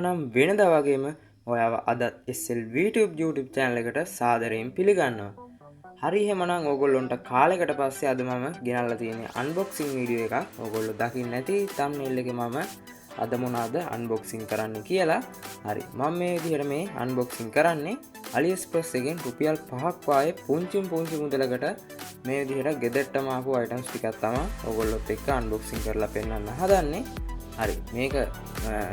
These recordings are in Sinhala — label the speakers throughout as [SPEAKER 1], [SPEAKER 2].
[SPEAKER 1] එහෙමනම් වෙනදා වගේම ඔයාව අද SL YouTube channel එකට සාදරයෙන් පිළිගන්නවා. හරි එහෙමනම් ඕගොල්ලොන්ට කාලයකට පස්සේ අද මම ගෙනල්ලා තියෙන්නේ unboxing වීඩියෝ එකක්. ඕගොල්ලෝ දකින්න නැති thumbnail එකේ මම අද මොනවාද unboxing කරන්න කියලා. හරි මම මේ විදිහට මේ unboxing කරන්නේ AliExpress එකෙන් රුපියල් 5ක් වායේ පුංචි මුදලකට මේ විදිහට ගෙදරටම ආපු items ටිකක් තමයි ඕගොල්ලොත් එක්ක unboxing කරලා පෙන්නන්න හදන්නේ. හරි මේක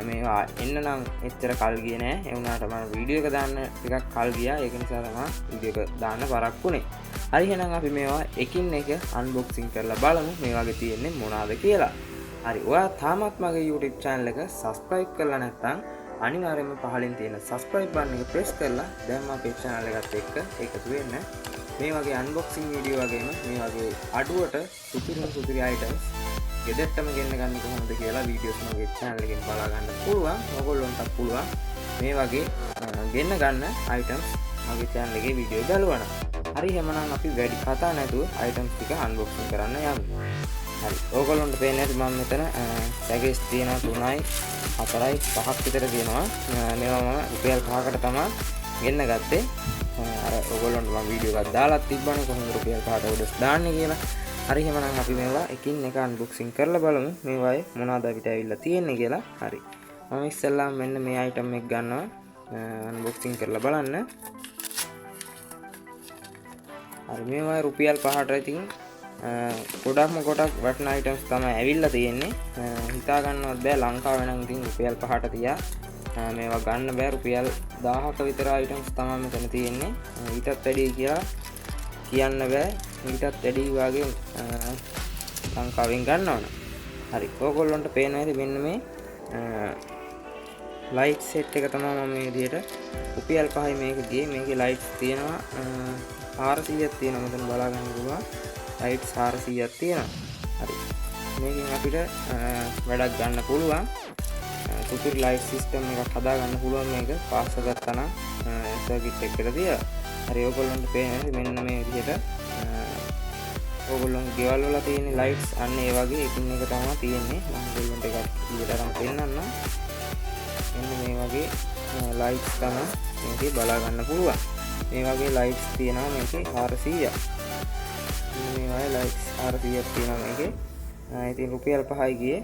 [SPEAKER 1] මේවා එන්න නම් එච්චර කල් ගියේ නෑ. ඒ වුණාට මම වීඩියෝ එක දාන්න ටිකක් කල් ගියා. ඒක නිසා තමයි වීඩියෝ එක දාන්න පරක්කුනේ. හරි එහෙනම් අපි මේවා එකින් එක unboxing කරලා බලමු මේ වගේ තියෙන්නේ මොනවාද කියලා. හරි ඔයා තාමත් මගේ YouTube channel එක subscribe කරලා නැත්නම් අනිවාර්යයෙන්ම පහලින් තියෙන subscribe button එක press කරලා දැන් මගේ channel එකත් එක්ක එකතු වෙන්න. මේ වගේ unboxing වීඩියෝ වගේම මේ වගේ අඩුවට සුපිරි items ගෙදරටම ගෙන්න ගන්න කොහොමද කියලා වීඩියෝස් මගේ channel එකෙන් බලා ගන්න පුළුවන්. ඔයගොල්ලන්ටත් පුළුවන් මේ වගේ ගෙන්න ගන්න items මගේ channel එකේ වීඩියෝ බලවන්න. හරි එහෙනම් අපි වැඩි කතා නැතුව items ටික unboxing කරන්න යමු. හරි ඔයගොල්ලන්ට පේන්නේ මම මෙතන package තියෙනවා 3යි 4යි 5ක් විතර තියෙනවා. මේවා මම රුපියල් 5කට තමයි ගෙන්න ගත්තේ. අර ඔයගොල්ලන්ට මම වීඩියෝ එකක් දාලා තිබ්බනේ කොහොමද රුපියල් 5ට ඔඩර්ස් දාන්නේ කියලා. හරි එහෙනම් අපි මේවා එකින් එක unboxing කරලා බලමු මේවායේ මොනවද අපිට ඇවිල්ලා තියෙන්නේ කියලා. හරි මම ඉස්සෙල්ලාම මෙන්න මේ item එක ගන්නවා unboxing කරලා බලන්න. හරි මේවායේ රුපියල් 5ට ඉතින් ගොඩක් වටිනා items තමයි ඇවිල්ලා තියෙන්නේ. හිතා ගන්නවත් බෑ ලංකාවේ නම් ඉතින් රුපියල් 5ට තියා මේවා ගන්න බෑ. රුපියල් 1000ක විතර items තමයි මෙතන තියෙන්නේ. ඊටත් වැඩි කියලා කියන්න බෑ. ඊටත් වැඩි වගේ ලංකාවෙන් ගන්නවන. හරි ඕගොල්ලොන්ට පේනවා ඇති මෙන්න මේ ලයිට් සෙට් එක තමයි මම මේ විදිහට රුපියල් 5යි මේක ගියේ. මේකේ ලයිට්ස් තියෙනවා 400ක් තියෙනවා. මෙතන බලා ගන්න පුළුවන් ලයිට්ස් 400ක් තියෙනවා. හරි මේකෙන් අපිට වැඩක් ගන්න පුළුවන්. සුපිරි ලයිට් සිස්ටම් එකක් හදා ගන්න පුළුවන්. මේක පාස් ගත්තා නම් සර්කිට් එකකට තියලා. හරි ඔයගොල්ලන්ට පේන්නේ මෙන්න මේ විදිහට ඔයගොල්ලන්ගේ ගෙවල් වල තියෙන ලයිට්ස් අන්න ඒ වගේ එකින් එක තමයි තියෙන්නේ. මම ඔයගොල්ලන්ට එකක් ඊට අරන් පෙන්නන්නම්. මෙන්න මේ වගේ ලයිට්ස් තමයි මේකේ බලා ගන්න පුළුවන්. මේ වගේ ලයිට්ස් තියෙනවා මේකේ 400ක්. මේ වගේ ලයිට්ස් 400ක් තියෙනවා මේකේ. ඉතින් රුපියල් 5යි ගියේ.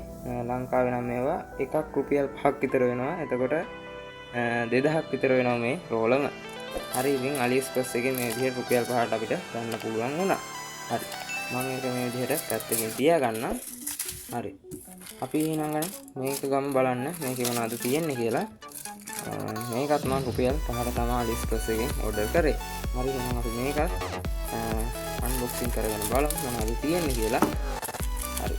[SPEAKER 1] ලංකාවේ නම් මේවා එකක් රුපියල් 5ක් විතර වෙනවා. එතකොට 2000ක් විතර වෙනවා මේ රෝලම. හරි ඉතින් AliExpress එකේ මේ විදිහට රුපියල් 5ට අපිට ගන්න පුළුවන් වුණා. හරි මම මේක මේ විදිහට පැත්තකින් තියා ගන්නම්. හරි අපි ඊළඟ මේක ගමු බලන්න මේකේ මොනවද තියෙන්නේ කියලා. මේකත් මම රුපියල් 5ට තමයි AliExpress එකෙන් ඕඩර් කරේ. හරි එහෙනම් අපි මේකත් unboxing කරගෙන බලමු මොනවද තියෙන්නේ කියලා. හරි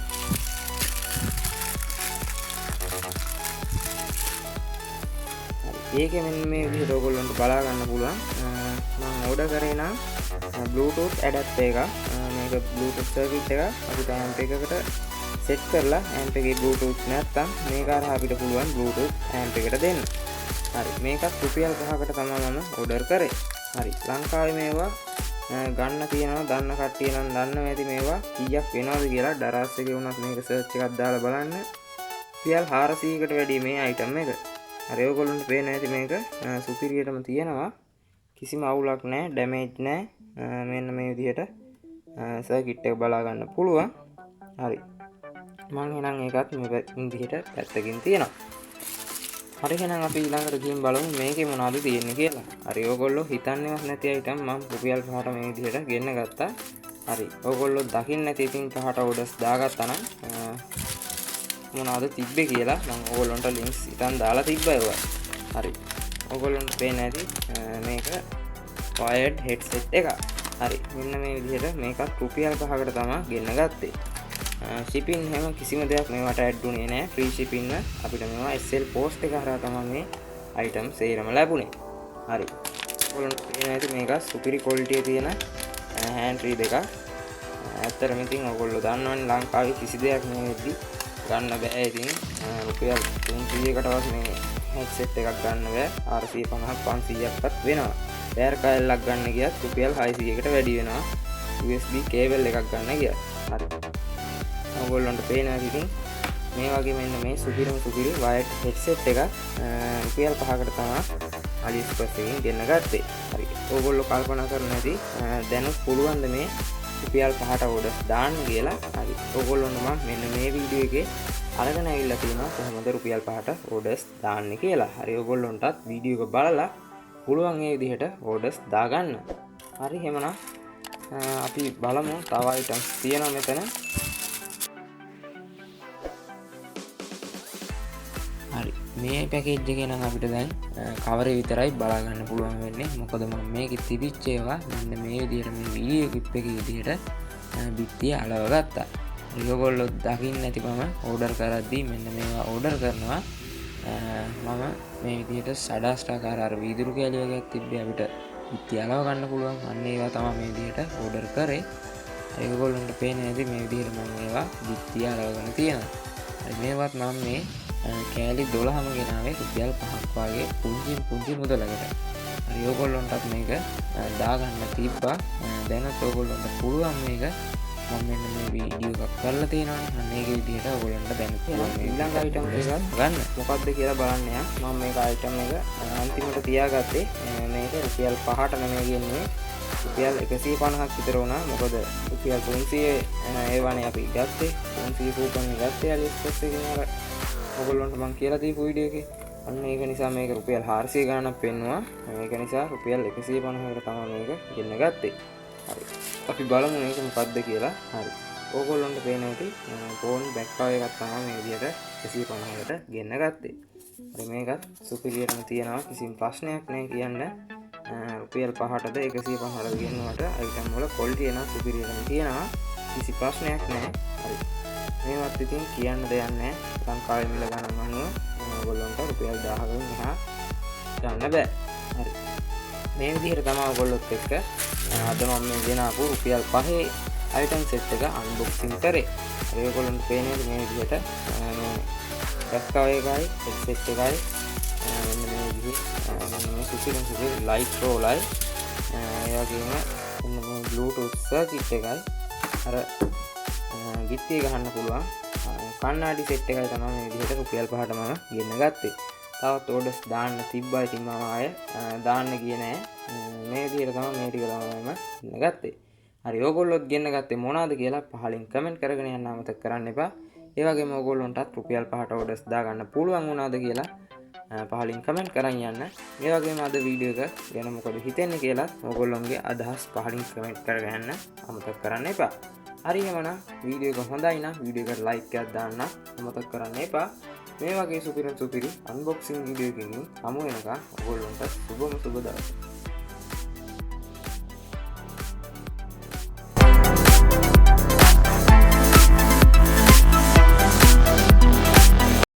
[SPEAKER 1] ඒකේ මෙන්න මේ විදිහට ඔයගොල්ලන්ට බලා ගන්න පුළුවන්. මම ඕඩර් කරේ නම් Bluetooth adapter එකක්. මේක Bluetooth circuit එක අපිට amp එකකට set කරලා amp එකේ Bluetooth නැත්තම් මේක අර අපිට පුළුවන් Bluetooth amp එකට දෙන්න. හරි මේකත් රුපියල් 5කට තමයි මම ඕඩර් කරේ. හරි ලංකාවේ මේවා ගන්න තියෙනවා. දන්න කට්ටිය නම් දන්නවා ඇති මේවා කීයක් වෙනවද කියලා. දරාස් එකේ වුණත් මේක search එකක් දාලා බලන්න. රුපියල් 400කට වැඩි මේ item එක. හරි ඔයගොල්ලන්ට පේන ඇති මේක සුපිරියටම තියෙනවා. කිසිම අවුලක් නැහැ, ඩැමේජ් නැහැ. මෙන්න මේ විදිහට සර්කිට් එක බලා ගන්න පුළුවන්. හරි මම එහෙනම් ඒකත් මේ විදිහට පැත්තකින් තියෙනවා. හරි එහෙනම් අපි ඊළඟට ගිහින් බලමු මේකේ මොනවද තියෙන්නේ කියලා. හරි ඔයගොල්ලෝ හිතන්නේවත් නැති item මම රුපියල් 5ට මේ විදිහට ගෙන්න ගත්තා. හරි ඔයගොල්ලෝ දකින්න නැති ඉතින් 5ට ඕඩර්ස් දාගත්තා නම් මොනවද තිබ්බේ කියලා මම ඔයගොල්ලන්ට ලින්ක්ස් ඉතින් දාලා තිබ්බා ඒවා. හරි ඔයගොල්ලන්ට පේන්නේ නැති මේක wired headset එක. හරි මෙන්න මේ විදිහට මේකත් රුපියල් 5කට තමයි ගෙන්න ගත්තේ. shipping හැම කිසිම දෙයක් මේවට ඇඩ් උනේ නැහැ. free shipping අපිට මේවා SL post එක හරහා තමයි මේ item සේරම ලැබුණේ. හරි ඔයගොල්ලන්ට පේන්නේ නැති මේක සුපිරි quality තියෙන hand free දෙකක්. ඇත්තටම ඉතින් ඔයගොල්ලෝ දන්නවනේ ලංකාවේ කිසි දෙයක් මේ වෙද්දි ගන්න බෑ. ඉතින් රුපියල් 300කටවත් මේ headset එකක් ගන්න බෑ. 450ක් 500ක්වත් වෙනවා. වයර් කෑල්ලක් ගන්න ගියත් රුපියල් 600කට වැඩි වෙනවා. USB කේබල් එකක් ගන්න ගියත්. හරි ඔයගොල්ලන්ට පේනවා ඉතින් මේ වගේ මෙන්න මේ සුපිරිම සුපිරි වයර්ඩ් හෙඩ්සෙට් එක රුපියල් 5කට තමයි AliExpress එකෙන් ගෙන්න ගත්තේ. හරි. ඕගොල්ලෝ කල්පනා කරන ඇති දැනුත් පුළුවන් ද මේ රුපියල් 5ට ඕඩර්ස් දාන්න කියලා. හරි. ඕගොල්ලොන්ට මම මෙන්න මේ වීඩියෝ එකේ අරගෙන ඇවිල්ලා තියෙනවා කොහොමද රුපියල් 5ට ඕඩර්ස් දාන්නේ කියලා. හරි. ඕගොල්ලොන්ටත් වීඩියෝ එක බලලා පුළුවන් ඒ විදිහට ඕඩර්ස් දාගන්න. හරි. එහෙමනම් අපි බලමු තව අයිටම්ස් තියෙනවා මෙතන. හරි. මේ පැකේජ් එකේ නම් අපිට දැන් කවරේ විතරයි බලා ගන්න පුළුවන් වෙන්නේ. මොකද මම මේකේ තිබිච්ච ඒවා මෙන්න මේ විදිහට මේ වීඩියෝ ක්ලිප් එකේ විදිහට බිත්තිය අලව ගත්තා. ඔයගොල්ලෝ දකින්න ඇති මම ඕඩර් කරද්දී මෙන්න මේවා ඕඩර් කරනවා. මම මේ විදිහට සඩස්ටාකාර අර වීදුරු කැලිය වගේක් තිබ්බේ අපිට බිත්තිය අලව ගන්න පුළුවන්. අන්න ඒවා තමයි මේ විදිහට ඕඩර් කරේ. හරි. ඔයගොල්ලන්ට පේන්නේ නැති මේ විදිහට මම ඒවා බිත්තිය අලවගෙන තියෙනවා. හරි. මේවත් මම මේ කෑලි 12ම ගෙනාවේ රුපියල් 5ක් වගේ පුංචි මුදලකට. හරි. ඔයගොල්ලන්ටත් මේක දාගන්න තිබ්බා. දැනත් ඔයගොල්ලන්ට පුළුවන් මේක මම මෙන්න මේ වීඩියෝ එකක් කරලා තියෙනවානේ. අන්න ඒක විදිහට ඔයගොල්ලන්ට දැනත් පුළුවන් ඊළඟ අයිටම් එකක් ගන්න. මොකක්ද කියලා බලන්න යා. මම මේක අයිටම් එක අන්තිමට තියාගත්තේ. මේක රුපියල් 5ට නෙමෙයි ගෙන්නේ. රුපියල් 150ක් විතර වුණා. මොකද රුපියල් 300 ඒවනේ අපි ගත්තේ. 300 කූපන් එක ගත්තේ AliExpress එකෙන් අර ඔයගොල්ලන්ට මම කියලා දීපු වීඩියෝ එකේ. අන්න ඒක නිසා මේක රුපියල් 400 ගණනක් පෙන්නුවා. මේක නිසා රුපියල් 150කට තමයි මේක ගෙන්න ගත්තේ. හරි. අපි බලමු මේක මොකක්ද කියලා. හරි. ඕගොල්ලන්ට පේන ඇති ෆෝන් බෑක් කවර් එකක් තමයි මේ විදිහට 150කට ගෙන්න ගත්තේ. හරි. මේකත් සුපිරියර්ම තියෙනවා. කිසිම ප්‍රශ්නයක් නැහැ කියන්න. රුපියල් 5ටද 150කට ගෙන්නුවට අයිටම් වල ක්වොලිටි එනවා සුපිරියර්ම තියෙනවා. කිසි ප්‍රශ්නයක් නැහැ. හරි. මේවත් ඉතින් කියන්න දෙයක් නැහැ. ලංකාවේ මිල ගණන් අනුව ඔයගොල්ලන්ට රුපියල් 1000කින් එහා ගන්න බෑ. හරි. මේ විදිහට තමයි ඔයගොල්ලොත් එක්ක අද මම මේ ගෙනාපු රුපියල් 5 අයිටම් සෙට් එක අන්බොක්සින් කරේ. හරි. ඔයගොල්ලන්ට පේන්නේ මේ විදිහට මේ බැක්කව එකයි හෙඩ්සෙට් එකයි මෙන්න මේ විදිහේ මේ සුපිරි ලයිට් රෝලයි ඒ වගේම මෙන්න මේ බ්ලූටූත් සර්කිට් එකයි අර ගිට්ටිය ගහන්න පුළුවන් කණ්ණාඩි සෙට් එකයි තමයි මේ විදිහට රුපියල් 5ට මම ගෙන්න ගත්තේ. තවත් ඕඩර්ස් දාන්න තිබ්බා. ඉතින් මම ආය දාන්න ගියේ නෑ. මේ විදිහට තමයි මේ ටික තමයි මම ගෙන්න ගත්තේ. හරි. ඕගොල්ලොත් ගෙන්න ගත්තේ මොනවාද කියලා පහලින් කමෙන්ට් කරගෙන යන්න අමතක කරන්න එපා. ඒ වගේම ඕගොල්ලොන්ටත් රුපියල් 5ට ඕඩර්ස් දාගන්න පුළුවන් වුණාද කියලා පහලින් කමෙන්ට් කරන් යන්න. ඒ වගේම අද වීඩියෝ එක ගැන මොකද හිතෙන්නේ කියලා ඕගොල්ලොන්ගේ අදහස් පහලින් කමෙන්ට් කරගෙන යන්න අමතක කරන්න එපා. හරි. එහෙනම් වීඩියෝ එක හොඳයි නම් වීඩියෝ එකට ලයික් එකක් දාන්න අමතක කරන්න එපා. මේ වගේ සුපිරි අන්බොක්සිං වීඩියෝ එකකින් හමු වෙනකන් ඔයගොල්ලන්ට සුබම සුබ දවසක්.